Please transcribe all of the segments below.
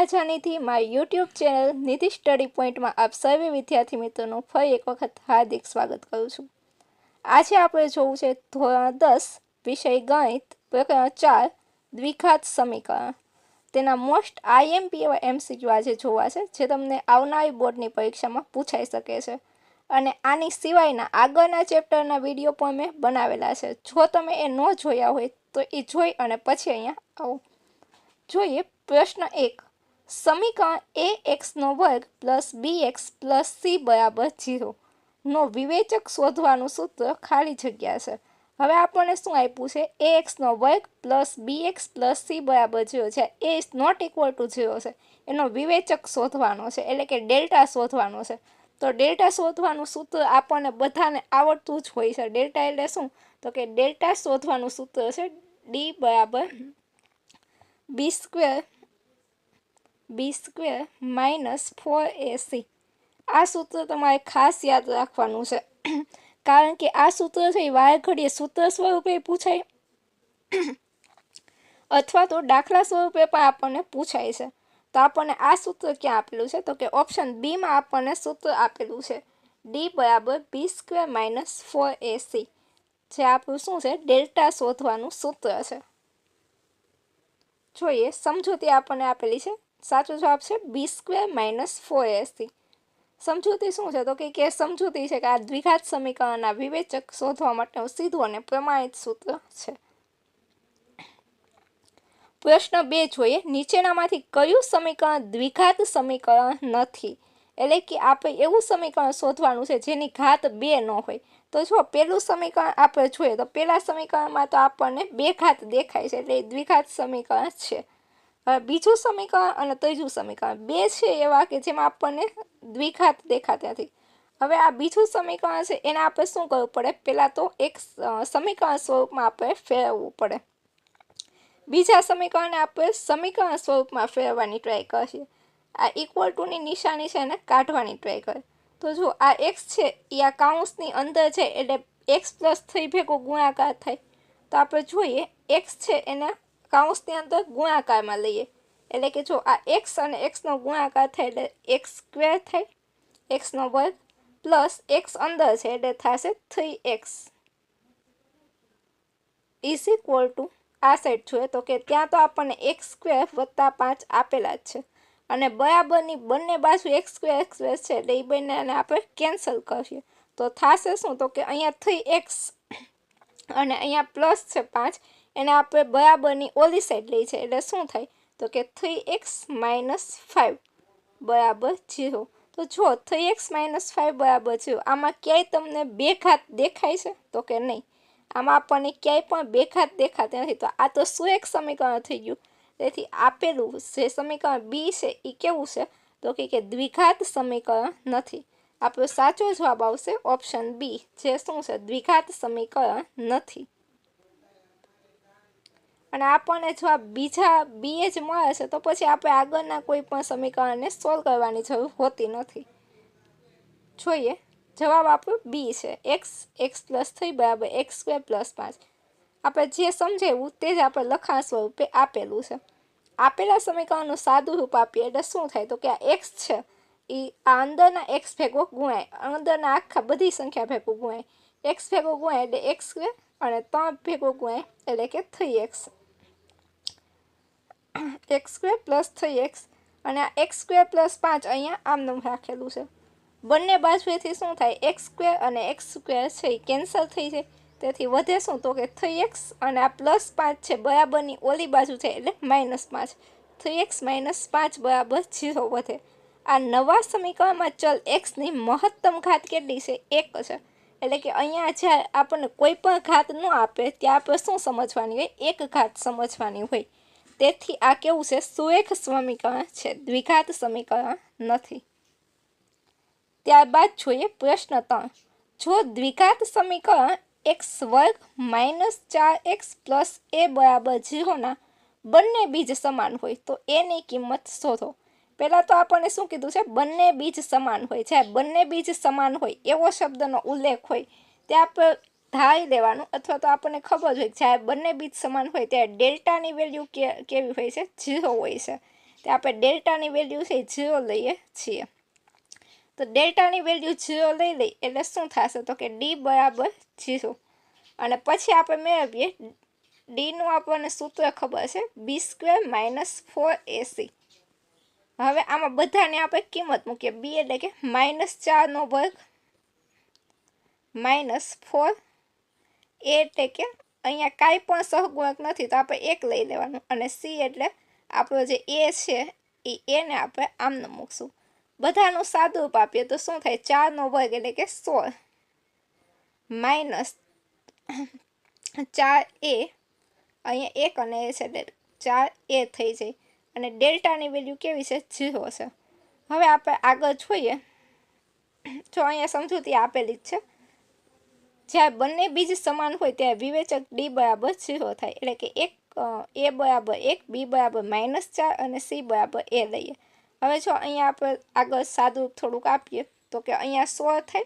Raja Nidhi my YouTube channel Nidhi study point में आप सर्वे विद्यार्थी मित्रों फरी एक वखत हार्दिक स्वागत करूँ छूँ। आज आपणे जोवुं छे धोरण 10 विषय गणित प्रकरण 4 द्विघात समीकरण। तेना मोस्ट आईएमपी एवा एमसीक्यू आज जोवा छे जे तमने आवनारी बोर्डनी परीक्षामां पूछाई शके छे अने आनी सिवायना आगळना चेप्टरना विडियो पण मैं बनावेला छे। जो तमे ए न जोया होय तो ए जोई अने पछी अहींया आवो। જોઈએ પ્રશ્ન 1 સમીકરણ ax² + bx + c = 0 નો વિવેચક શોધવાનું સૂત્ર ખાલી જગ્યા છે। હવે આપણને શું આપ્યું છે ax² + bx + c = 0 છે। a is not equal to 0 છે એનો વિવેચક શોધવાનો છે એટલે કે ડેલ્ટા શોધવાનો છે। તો ડેલ્ટા શોધવાનું સૂત્ર આપણને બધાને આવડતું જ હોય છે। ડેલ્ટા એટલે શું તો કે ડેલ્ટા શોધવાનું સૂત્ર છે d = b² - 4ac। આ સૂત્ર તમારે ખાસ યાદ રાખવાનું છે કારણ કે આ સૂત્ર છે વારે ઘડીએ સૂત્ર સ્વરૂપે પૂછાય અથવા તો દાખલા સ્વરૂપે પણ આપણને પૂછાય છે। તો આપણને આ સૂત્ર ક્યાં આપેલું છે તો કે ઓપ્શન બી માં આપણને સૂત્ર આપેલું છે d = b² - 4ac જે આપણું શું છે ડેલ્ટા શોધવાનું સૂત્ર છે। જોઈએ સમજૂતી આપણને આપેલી છે। સાચો જવાબ છે b² - 4ac। સમજૂતી શું છે તો કે સમજૂતી છે કે આ દ્વિઘાત સમીકરણના વિવેચક શોધવા માટેનું સીધું અને પ્રમાણિત સૂત્ર છે। પ્રશ્ન 2 જોઈએ નીચેનામાંથી કયું સમીકરણ દ્વિઘાત સમીકરણ નથી। એટલે કે આપણે એવું સમીકરણ શોધવાનું છે જેની ઘાત 2 ન હોય। તો જો પહેલું સમીકરણ આપણે જોઈએ તો પહેલા સમીકરણમાં તો આપણને 2 ઘાત દેખાય છે એટલે દ્વિઘાત સમીકરણ છે। હવે બીજું સમીકરણ અને ત્રીજું સમીકરણ બે છે એવા કે જેમાં આપણને દ્વિઘાત દેખાતા નથી। હવે આ બીજું સમીકરણ છે એને આપણે શું કરવું પડે પહેલા તો એક સમીકરણ સ્વરૂપમાં આપણે ફેરવવું પડે। બીજા સમીકરણને આપણે સમીકરણ સ્વરૂપમાં ફેરવવાની ટ્રાય કરીએ। આ ઇક્વલ ટુ ની નિશાની છે એને કાઢવાની ટ્રાય કરીએ। તો જો આ x છે એ આ કૌંસની અંદર છે એટલે x + 3 ભેગો ગુણાકાર થાય। તો આપણે જોઈએ x છે એને કૌંસની અંદર ગુણાકારમાં લઈએ એટલે કે જો આ x અને x નો ગુણાકાર થાય એટલે x² થાય x² પ્લસ x અંદર છે એટલે થશે 3x = આ સાઈડ જોઈએ તો કે ત્યાં તો આપણને x² + 5 આપેલા જ છે અને બરાબરની બંને બાજુ x² છે એટલે એ બંનેને આપણે કેન્સલ કરીએ તો થશે શું તો કે અહીંયા 3x અને અહીંયા પ્લસ છે 5 એને આપણે બરાબરની ઓલી સાઈડ લઈ છે એટલે શું થાય તો કે 3x - 5 = 0। તો જો 3x - 5 = 0 આમાં ક્યાંય તમને 2 ઘાત દેખાય છે તો કે નહીં। આમાં આપણને ક્યાંય પણ 2 ઘાત દેખાતી નથી। તો આ તો સુરેખ સમીકરણ થઈ ગયું। તેથી આપેલું જે સમીકરણ બી છે એ કેવું છે તો કે દ્વિઘાત સમીકરણ નથી। આપણો સાચો જવાબ આવશે ઓપ્શન બી જે શું છે દ્વિઘાત સમીકરણ નથી। અને આપણને જવાબ બીજા બી જ મળે છે તો પછી આપણે આગળના કોઈ પણ સમીકરણને સોલ્વ કરવાની જરૂર હોતી નથી। જોઈએ જવાબ આપણો બી છે x + 3 = x² + 5। આપણે જે સમજાવ્યું તે જ આપણે લખાણ સ્વરૂપે આપેલું છે। આપેલા સમીકરણનું સાદું રૂપ આપીએ એટલે શું થાય તો કે આ x છે એ આ અંદરના x ભેગો ગુણાય અંદરના આખા બધી સંખ્યા ભેગો ગુણાય x ભેગો ગુણાય એટલે x² અને 3 ભેગો ગુણાય એટલે કે 3x x² + 3x અને આ x² + 5 અહીંયા આમનું રાખેલું છે। બંને બાજુએથી શું થાય x² અને x² છે એ કેન્સલ થઈ જાય તેથી વધે શું તો કે 3x અને આ +5 છે બરાબરની ઓલી બાજુ છે એટલે -5 3x - 5 = 0 વધે। આ નવા સમીકરણમાં ચલ x ની મહત્તમ ઘાત કેટલી છે 1 છે એટલે કે અહીંયા જ્યારે આપણને કોઈ પણ ઘાત ન આપે ત્યાં આપણે શું સમજવાની હોય 1 ઘાત સમજવાની હોય। તેથી આ કેવું છે સુરેખ સમીકરણ છે દ્વિઘાત સમીકરણ નથી। ત્યારબાદ જોઈએ પ્રશ્ન 3 જો દ્વિઘાત સમીકરણ x² - 4x + a = 0 ના બંને બીજ સમાન હોય તો a ની કિંમત શોધો। પહેલા તો આપણને શું કીધું છે બંને બીજ સમાન હોય જ્યારે બંને બીજ સમાન હોય એવો શબ્દનો ઉલ્લેખ હોય ત્યાં આપણે ધારી લેવાનું અથવા તો આપણને ખબર હોય જ્યારે બંને બીજ સમાન હોય ત્યારે ડેલ્ટાની વેલ્યુ કેવી હોય છે 0 હોય છે। તે આપણે ડેલ્ટાની વેલ્યુ છે 0 લઈએ છીએ। તો ડેલ્ટાની વેલ્યુ 0 લઈ લઈ એટલે શું થશે તો કે ડી બરાબર 0 અને પછી આપણે મેળવીએ ડીનું આપણને સૂત્ર ખબર છે b² - 4ac। હવે આમાં બધાને આપણે કિંમત મૂકીએ b એટલે કે -4² -4 a એટલે કે અહીંયા કાંઈ પણ સહગુણક નથી તો આપણે 1 લઈ લેવાનું અને c એટલે આપણો જે a છે એ ને આપણે આમને મૂકશું। બધાનું સાદુરૂપ આપીએ તો શું થાય 4² એટલે કે 16 -4a અહીંયા 1 અને a છે એટલે 4a થઈ જાય અને ડેલ્ટાની વેલ્યુ કેવી છે 0 છે। હવે આપણે આગળ જોઈએ જો અહીંયા સમજૂતી આપેલી જ છે જ્યારે બંને બીજ સમાન હોય ત્યારે વિવેચક ડી બરાબર 0 થાય એટલે કે a બરાબર 1 b બરાબર -4 અને c બરાબર a લઈએ। હવે જો અહીંયા આપણે આગળ સાદું થોડુંક આપીએ તો કે અહીંયા 16 થાય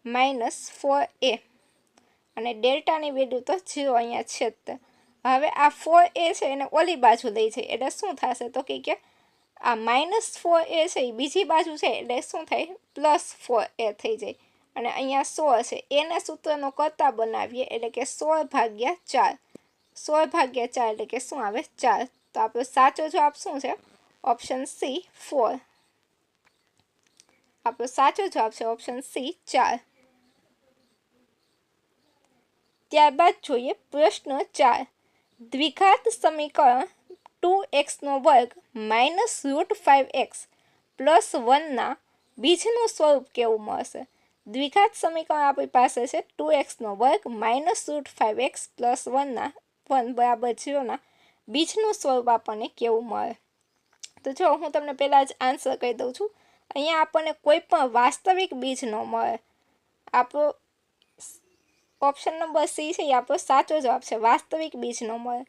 -4a અને ડેલ્ટાની વેલ્યુ તો 0 અહીંયા છે જ તે। હવે આ 4a છે એને ઓલી બાજુ લઈ જાય એટલે શું થશે તો કે આ -4a છે એ બીજી બાજુ છે એટલે શું થાય +4a થઈ જાય અને અહીંયા 16 છે એને સૂત્રનો કરતા બનાવીએ એટલે કે 16/4 16/4 એટલે કે શું આવે 4। તો આપણો સાચો જવાબ શું છે ઓપ્શન સી 4। આપણો સાચો જવાબ છે ઓપ્શન સી 4। ત્યારબાદ જોઈએ પ્રશ્ન 4 દ્વિઘાત સમીકરણ 2x² -√5x + 1 ના બીજનું સ્વરૂપ કેવું મળશે। દ્વિઘાત સમીકરણ આપણી પાસે છે 2x² -√5x + 1 ના 1 બરાબર 0 ના બીજનું સ્વરૂપ આપણને કેવું મળે। તો જો હું તમને પહેલાં જ આન્સર કહી દઉં છું અહીંયા આપણને કોઈ પણ વાસ્તવિક બીજ ન મળે। આપણો ઓપ્શન નંબર સી છે એ આપણો સાચો જવાબ છે વાસ્તવિક બીજ ન મળે।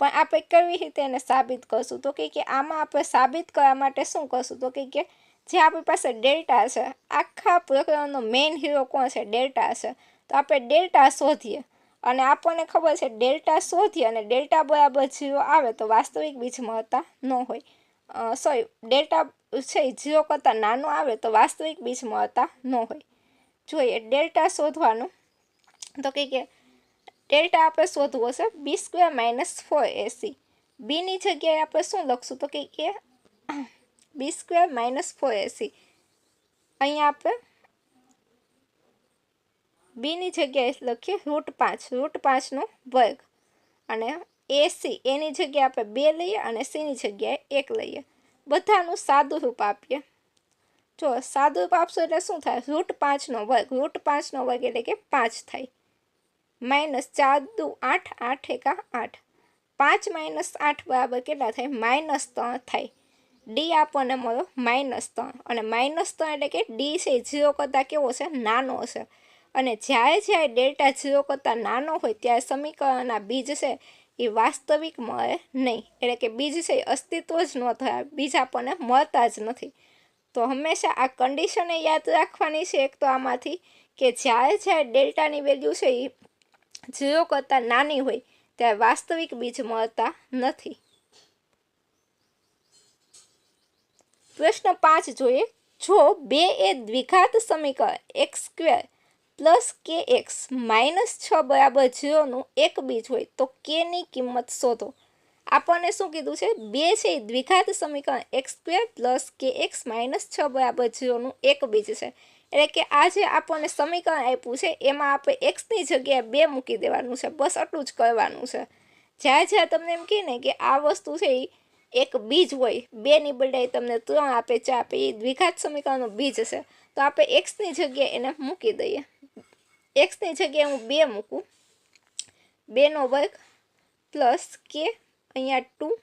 પણ આપણે કેવી રીતે એને સાબિત કરશું તો કે આમાં આપણે સાબિત કરવા માટે શું કરશું તો કે જે આપણી પાસે ડેલ્ટા છે આખા પ્રકરણનો મેઇન હીરો કોણ છે ડેલ્ટા છે તો આપણે ડેલ્ટા શોધીએ અને આપણને ખબર છે ડેલ્ટા શોધીએ અને ડેલ્ટા બરાબર 0 આવે તો વાસ્તવિક બીજ મળતા ન હોય સોરી ડેલ્ટા છે 0 કરતાં નાનો આવે તો વાસ્તવિક બીજ મળતા ન હોય। જોઈએ ડેલ્ટા શોધવાનું તો કે ડેલ્ટા આપણે શોધવું હશે b² - 4ac બીની જગ્યાએ આપણે શું લખશું તો કે b² - 4ac અહીંયા આપણે બીની જગ્યાએ લખીએ √5 અને ac એની જગ્યાએ આપણે 2 લઈએ અને cની જગ્યાએ 1 લઈએ। બધાનું સાદુરૂપ આપીએ જો સાદુરૂપ આપશો એટલે શું થાય √5² એટલે કે 5 થાય -4 × 2 = 8 8 × 8 5 - 8 બરાબર કેટલા થાય -3 થાય। ડી આપણને મળો -3 અને -3 એટલે કે ડી છે 0 કરતાં કેવો છે નાનો છે અને જ્યારે ડેલ્ટા 0 કરતાં નાનો હોય ત્યારે સમીકરણના બીજ છે એ વાસ્તવિક મળે નહીં એટલે કે બીજ છે એ અસ્તિત્વ જ ન થાય બીજ આપણને મળતા જ નથી। તો હંમેશા આ કન્ડિશને યાદ રાખવાની છે એક તો આમાંથી કે જ્યારે ડેલ્ટાની વેલ્યુ છે એ 0 કરતાં નાની હોય ત્યારે વાસ્તવિક બીજ મળતા નથી। પ્રશ્ન 5 જોઈએ જો 2 એ દ્વિઘાત સમીકરણ x² + kx - 6 બરાબર 0 નું એક બીજ હોય તો k ની કિંમત શોધો। આપણને શું કીધું છે 2 છે એ દ્વિઘાત સમીકરણ x² + kx - 6 બરાબર 0 નું એક બીજ છે એટલે કે આ જે આપણને સમીકરણ આપ્યું છે એમાં આપણે xની જગ્યાએ 2 મૂકી દેવાનું છે બસ આટલું જ કરવાનું છે। જ્યારે તમને એમ કહે ને કે આ વસ્તુ છે એ એક બીજ હોય 2ની બદલે તમને 3 આપે 4 આપે એ દ્વિઘાત સમીકરણનું બીજ છે તો આપણે xની જગ્યાએ એને મૂકી દઈએ। xની જગ્યાએ હું 2 મૂકું 2² + k અહીંયા 2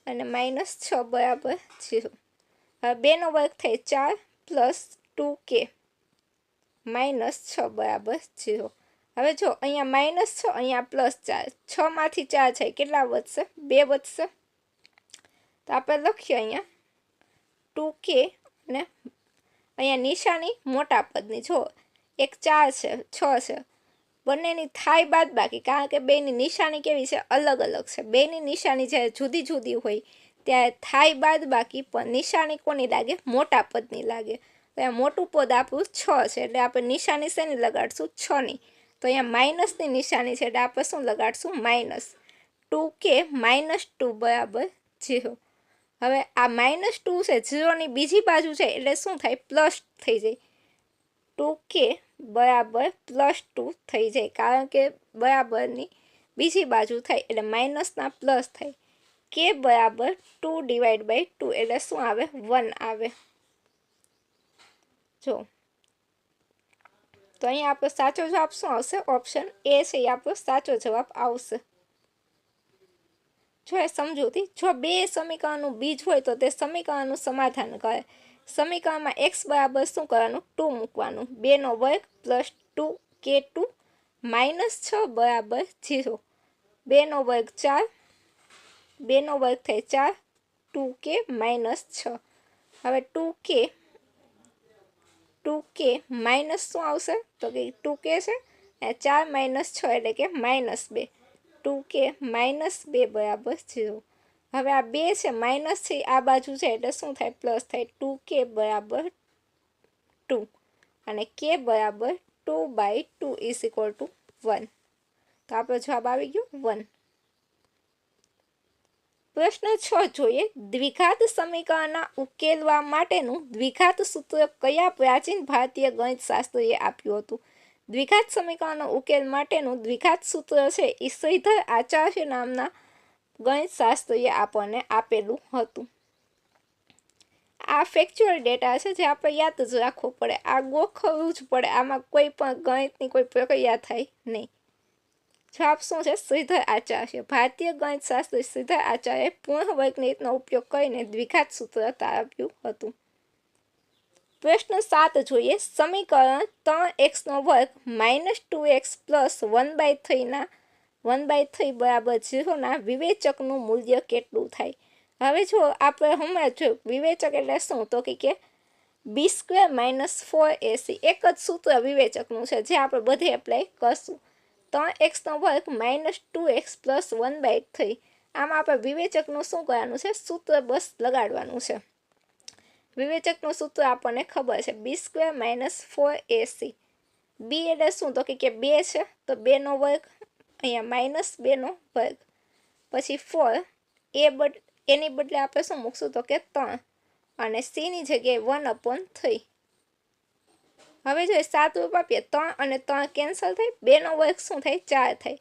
અને -6 બરાબર 0 હવે 2² થાય 4 + 2k -6 બરાબર 0। હવે જો અહીંયા -6 અહીંયા +4 6માંથી 4 છે કેટલા વધશે 2 વધશે તો આપણે લખીએ અહીંયા 2k અને અહીંયા નિશાની મોટા પદની જો એક 4 છે 6 છે બંનેની થાય બાદબાકી કારણ કે બેની નિશાની કેવી છે અલગ અલગ છે બેની નિશાની જ્યારે જુદી જુદી હોય ત્યારે થાય બાદબાકી પણ નિશાની કોની લાગે? મોટા પદની લાગે. તો અહીંયા મોટું પદ આપણું 6 છે એટલે આપણે નિશાની શેની લગાડશું? 6ની. તો અહીંયા માઇનસની નિશાની છે એટલે આપણે શું લગાડશું? માઇનસ. 2k -2 બરાબર 0. હવે આ -2 છે 0ની બીજી બાજુ છે એટલે શું થાય? પ્લસ થઈ જાય. 2k બરાબર +2 થઈ જાય કારણ કે બરાબરની બીજી બાજુ થાય એટલે માઇનસના પ્લસ થાય. k બરાબર 2/2 એટલે શું આવે? 1 આવે. જો તો અહીંયા આપણો સાચો જવાબ શું આવશે? ઓપ્શન એ છે એ આપણો સાચો જવાબ આવશે. જો એ સમજૂતી, જો બે સમીકરણનું બીજ હોય તો તે સમીકરણનું સમાધાન કરે. સમીકરણમાં x બરાબર શું કરવાનું? 2 મૂકવાનું. 2નો વર્ગ + 2k2 -6 બરાબર 0. 2નો વર્ગ 4, 2નો વર્ગ થાય 4, 2k -6. હવે 2k માઇનસ શું આવશે? તો કે 2k છે અને 4 - 6 એટલે કે -2. 2k -2 બરાબર 0. હવે આ 2 છે માઇનસ છે આ બાજુ છે એટલે શું થાય? પ્લસ થાય. 2k બરાબર 2 અને k બરાબર 2/2 = 1. તો આપણો જવાબ આવી ગયો 1. પ્રશ્ન 6 જોઈએ. દ્વિઘાત સમીકરણના ઉકેલવા માટેનું દ્વિઘાત સૂત્ર કયા પ્રાચીન ભારતીય ગણિતશાસ્ત્રીએ આપ્યું હતું? દ્વિઘાત સમીકરણનો ઉકેલ માટેનું દ્વિઘાત સૂત્ર છે એ શ્રીધર આચાર્ય નામના ગણિતશાસ્ત્રીએ આપણને આપેલું હતું. આ ફેક્ચ્યુઅલ ડેટા છે જે આપણે યાદ જ રાખવો પડે. આ ગોખવું જ પડે. આમાં કોઈ પણ ગણિતની કોઈ પ્રક્રિયા થાય નહીં. જવાબ શું છે? શ્રીધર આચાર્ય. ભારતીય ગણિતશાસ્ત્રી શ્રીધર આચાર્યએ પૂર્ણ વર્ગનીતિનો ઉપયોગ કરીને દ્વિઘાત સૂત્ર તારવ્યું હતું. પ્રશ્ન 7 જોઈએ. સમીકરણ 3x² -2x + 1/3 બરાબર 0 ના વિવેચકનું મૂલ્ય કેટલું થાય? હવે જો આપણે હમણાં જો વિવેચક એટલે શું? તો કે b² - 4ac એક જ સૂત્ર વિવેચકનું છે જે આપણે બધે એપ્લાય કરશું. 3x² -2x + 1/3 આમાં આપણે વિવેચકનું શું કરવાનું છે? સૂત્ર બસ લગાડવાનું છે. વિવેચકનું સૂત્ર આપણને ખબર છે b² - 4ac. b એટલે શું? તો કે 2 છે તો 2નો વર્ગ, અહીંયા -2નો વર્ગ, પછી 4 એની બદલે આપણે શું મૂકશું? તો કે 3 અને cની જગ્યાએ 1/3. હવે જો 7 રૂપ આપીએ 3 અને 3 કેન્સલ થાય. 2નો વર્ગ શું થાય? 4 થાય.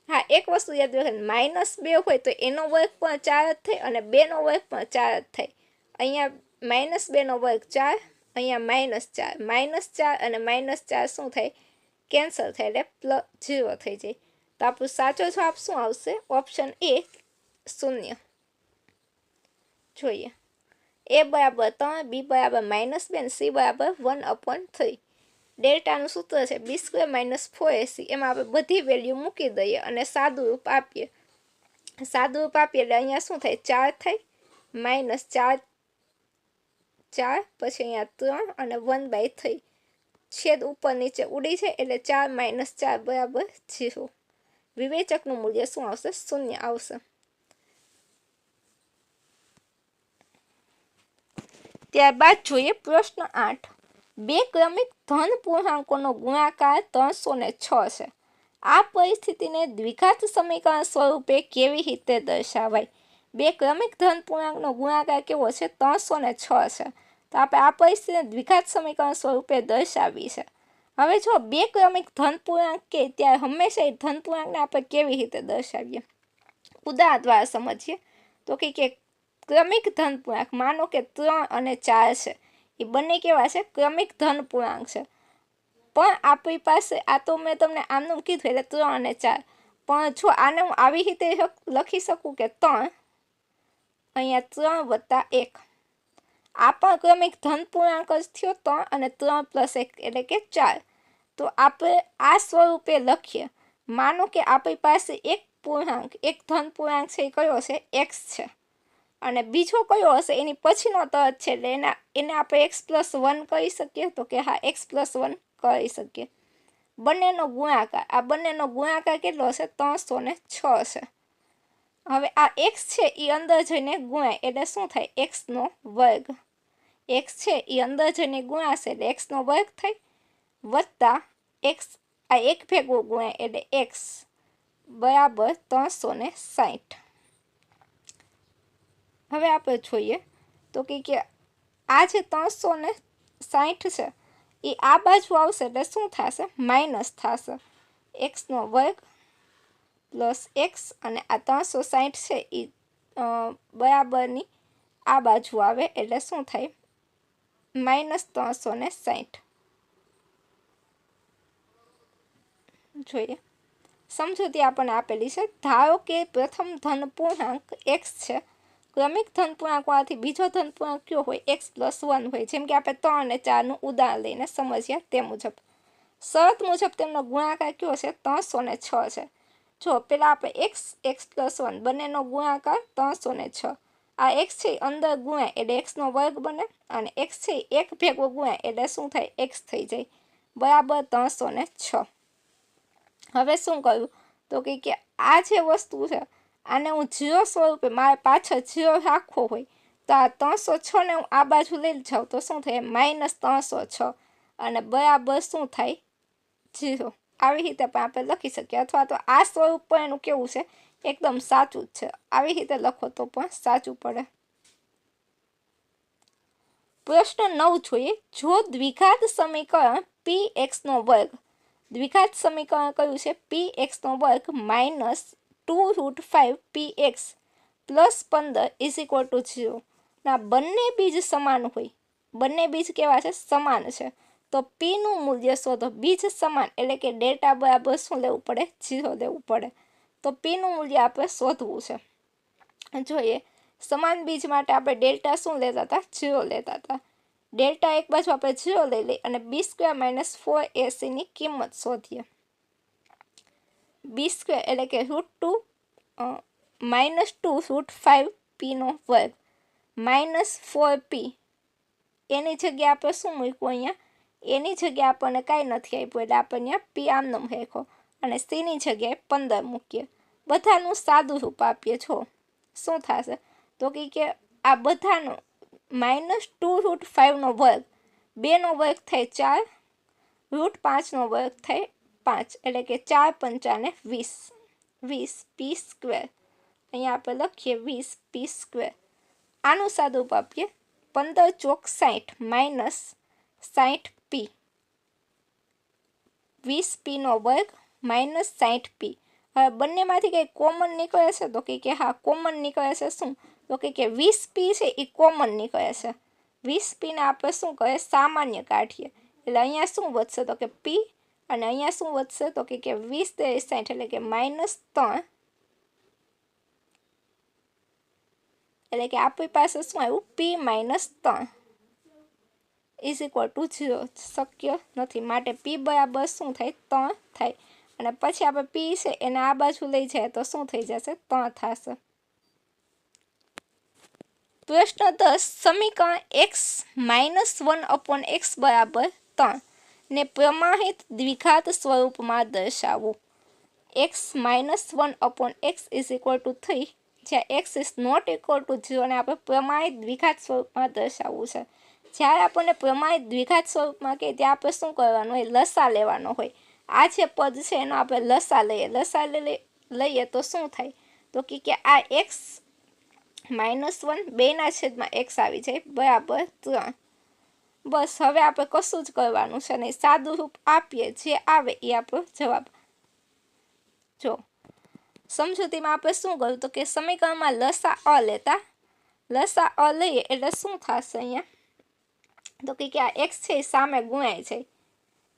હા, એક વસ્તુ યાદ રાખે, -2 હોય તો એનો વર્ગ પણ 4 જ થાય અને 2નો વર્ગ પણ 4 જ થાય. અહીંયા -2નો વર્ગ 4, અહીંયા -4 અને -4 શું થાય? કેન્સલ થાય એટલે +0 થઈ જાય. તો આપણો સાચો જવાબ શું આવશે? Option A 0. જોઈએ. a બરાબર 3, b બરાબર -2 અને c બરાબર 1/3. ડેલ્ટાનું સૂત્ર છે b² - 4ac. એમાં આપણે બધી વેલ્યુ મૂકી દઈએ અને સાદું રૂપ આપીએ. સાદું રૂપ આપીએ એટલે અહીંયા શું થાય? 4 થાય, -4, 4, પછી અહીંયા 3 અને 1/3. છેદ ઉપર નીચે ઉડી છે એટલે 4 - 4 બરાબર 0. વિવેચકનું મૂલ્ય શું આવશે? 0 આવશે. ત્યારબાદ જોઈએ પ્રશ્ન 8. બે ક્રમિક ધન પૂર્ણાંકોનો ગુણાકાર 306 છે. આ પરિસ્થિતિને દ્વિઘાત સમીકરણ સ્વરૂપે કેવી રીતે દર્શાવાય? બે ક્રમિક ધન પૂર્ણાંકનો ગુણાકાર કેવો છે? 306 છે. તો આપણે આ પરિસ્થિતિને દ્વિઘાત સમીકરણ સ્વરૂપે દર્શાવી છે. હવે જો બે ક્રમિક ધન પૂર્ણાંક કે ત્યારે હંમેશા એ ધન પૂર્ણાંકને આપણે કેવી રીતે દર્શાવીએ? ઉદાહરણ દ્વારા સમજીએ. તો કે ક્રમિક ધન પૂર્ણાંક, માનો કે 3 અને 4 છે, એ બંને કેવા છે? ક્રમિક ધન પૂર્ણાંક છે. પણ આપણી પાસે આ તો મેં તમને આમનું કીધું એટલે 3 અને 4, પણ જો આને હું આવી રીતે લખી શકું કે 3, અહીંયા 3 + 1, આ પણ ક્રમિક ધન પૂર્ણાંક જ થયો 3 અને 3 + 1 એટલે કે 4. તો આપણે આ સ્વરૂપે લખીએ. માનો કે આપણી પાસે એક ધન પૂર્ણાંક છે એ કયો છે? x છે અને બીજો કયો હશે? એની પછીનો તરત છે એટલે એને આપણે x + 1 કરી શકીએ. તો કે હા, x + 1 કરી શકીએ. બંનેનો ગુણાકાર, આ બંનેનો ગુણાકાર કેટલો હશે? 306 છે. હવે આ x છે એ અંદર જઈને ગુણાય એટલે શું થાય x નો વર્ગ x છે એ અંદર જઈને ગુણાશે એટલે x નો વર્ગ થાય વત્તા x આ એક ભેગો ગુણાય એટલે x બરાબર 360 હવે આપણે જોઈએ તો કે આ જે 360 છે એ આ બાજુ આવશે એટલે શું થશે માઇનસ થશે x નો વર્ગ પ્લસ x અને આ 360 છે એ બરાબરની આ બાજુ આવે એટલે શું થાય -360 જોઈએ સમજૂતી આપણને આપેલી છે ધારો કે પ્રથમ ધન પૂર્ણાંક x છે ક્રમિક ધન પૂર્ણાંક હોવાથી બીજો ધન પૂર્ણાંક કયો હોય x + 1 હોય જેમ કે આપણે 3 અને 4નું ઉદાહરણ લઈને સમજ્યા તે મુજબ શરત મુજબ તેમનો ગુણાકાર કયો છે 306 છે જો પેલા આપણે x + 1 બંનેનો ગુણાકાર 306 આ x છે અંદર ગુણાય એટલે x નો વર્ગ બને અને x છે એક ભેગો ગુણાય એટલે શું થાય x થઈ જાય બરાબર 306 હવે શું કર્યું તો કે આ જે વસ્તુ છે આને હું 0 સ્વરૂપે મારે પાછળ 0 રાખવો હોય તો આ 306 ને હું આ બાજુ લઈ જાઉં તો શું થાય -306 અને બરાબર શું થાય 0 આવી રીતે પણ આપણે લખી શકીએ અથવા તો આ સ્વરૂપ પણ એનું કેવું છે એકદમ સાચું જ છે આવી રીતે લખો તો પણ સાચું પડે પ્રશ્ન 9 જોઈએ જો દ્વિઘાત સમીકરણ px નો વર્ગ દ્વિઘાત સમીકરણ કયું છે px નો વર્ગ -2√5px + 15 = 0 ના બંને બીજ સમાન હોય બંને બીજ કેવા છે સમાન છે તો p નું મૂલ્ય શોધો બીજ સમાન એટલે કે ડેલ્ટા બરાબર શું લેવું પડે 0 લેવું પડે તો p નું મૂલ્ય આપણે શોધવું છે જોઈએ સમાન બીજ માટે આપણે ડેલ્ટા શું લેતા હતા 0 લેતા હતા ડેલ્ટા એક બાજુ આપણે 0 લઈ લઈએ અને b² - 4ac ની કિંમત શોધીએ b² એટલે કે √2 -2√5p નો વર્ગ -4p એની જગ્યાએ આપણે શું મૂક્યું અહીંયા એની જગ્યાએ આપણને કાંઈ નથી આપ્યું એટલે આપણે અહીંયા p આમનામ રાખ્યો અને c ની જગ્યાએ 15 મૂકીએ બધાનું સાદું રૂપ આપીએ છો શું થશે તો કે આ બધાનો -2√5 નો વર્ગ 2 નો વર્ગ થાય 4 √5 નો વર્ગ થાય 5 એટલે કે 4 × 5 = 20 p². અહીંયા આપણે લખીએ 20p². આનું સાદું રૂપ આપીએ 15 × 4 = -60p 20p નો વર્ગ -60p હવે બંનેમાંથી કંઈ કોમન નીકળે છે તો કે હા કોમન નીકળે છે શું તો કે 20p છે એ કોમન નીકળે છે 20p ને આપણે શું કરે સામાન્ય કાઢીએ એટલે અહીંયા શું વધશે તો કે p અને અહીંયા શું વધશે તો કે 20 * 60 એટલે કે -3 એટલે કે આપણી પાસે શું આવ્યું p - 3 = 0 શક્ય નથી માટે p બરાબર શું થાય 3 થાય અને પછી આપણે p છે એને આ બાજુ લઈ જાય તો શું થઈ જશે 3 થશે પ્રશ્ન 10 સમીકરણ x - 1/x = 3 ને પ્રમાણિત દ્વિઘાત સ્વરૂપમાં દર્શાવો x - 1/x = 3 જ્યાં x ≠ 0 ને આપણે પ્રમાણિત દ્વિઘાત સ્વરૂપમાં દર્શાવવું છે જ્યારે આપણને પ્રમાણિત દ્વિઘાત સ્વરૂપમાં કહે ત્યાં આપણે શું કરવાનું હોય લસા લેવાનો હોય આ જે પદ છે એનો આપણે લસા લઈએ તો શું થાય તો કે આ x - 1 2/x આવી જાય બરાબર 3 બસ હવે આપણે કશું જ કરવાનું છે નહીં સાદું રૂપ આપીએ જે આવે એ આપણો જવાબ જો સમજૂતીમાં આપણે શું કર્યું તો કે સમીકરણમાં લસા લઈએ એટલે શું થશે અહીંયા તો કે આ x છે એ સામે ગુણાય છે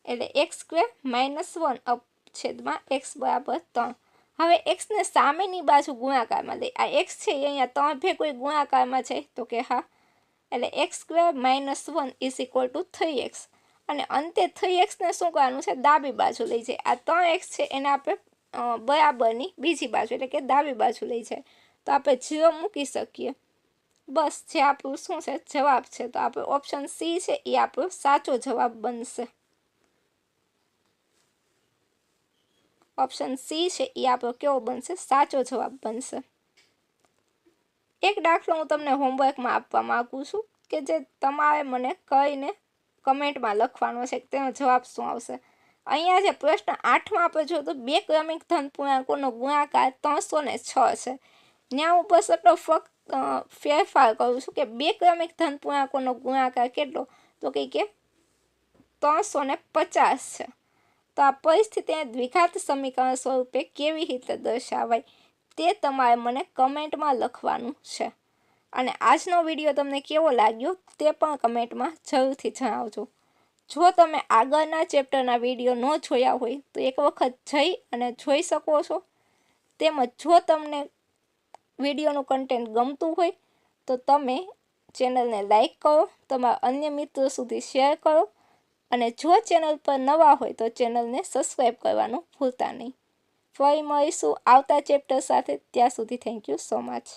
એટલે x² - 1/x = 3 હવે x ને સામેની બાજુ ગુણાકારમાં લઈ આ x છે એ અહીંયા 3 ભેગો ગુણાકારમાં છે તો કે હા એટલે x² - 1 = 3x અને અંતે 3x ને શું કરવાનું છે ડાબી બાજુ લઈ જાય આ 3x છે એને આપણે બરાબરની બીજી બાજુ એટલે કે ડાબી બાજુ લઈ જાય તો આપણે 0 મૂકી શકીએ બસ જે આપણું શું છે જવાબ છે તો આપણે ઓપ્શન C છે એ આપણો સાચો જવાબ બનશે ઓપ્શન C છે એ આપણો કેવો બનશે સાચો જવાબ બનશે એક દાખલો હું તમને હોમવર્કમાં આપવા માગું છું કે જે તમારે મને કહીને કમેન્ટમાં લખવાનો છે કે તેનો જવાબ શું આવશે. અહીંયા જે પ્રશ્ન 8માં આપણે જોયું તો બે ક્રમિક ધન પૂર્ણાંકોનો ગુણાકાર 306 છે. ત્યાં હું બસ એટલો ફક્ત ફેરફાર કરું છું કે બે ક્રમિક ધન પૂર્ણાંકોનો ગુણાકાર કેટલો, તો કે 350 છે. તો આ પરિસ્થિતિને દ્વિઘાત સમીકરણ સ્વરૂપે કેવી રીતે દર્શાવાય તે તમારે મને કમેન્ટમાં લખવાનું છે. અને આજનો વિડીયો તમને કેવો લાગ્યો તે પણ કમેન્ટમાં જરૂરથી જણાવજો. જો તમે આગળના ચેપ્ટરના વિડીયો ન જોયા હોય તો એક વખત જઈ અને જોઈ શકો છો. તેમજ જો તમને વિડીયોનું કન્ટેન્ટ ગમતું હોય તો તમે ચેનલને લાઈક કરો, તમારા અન્ય મિત્રો સુધી શેર કરો અને જો ચેનલ પર નવા હોય તો ચેનલને સબસ્ક્રાઈબ કરવાનું ભૂલતા નહીં. ફરી મળીશું આવતા ચેપ્ટર સાથે. ત્યાં સુધી થેન્ક યુ સો મચ.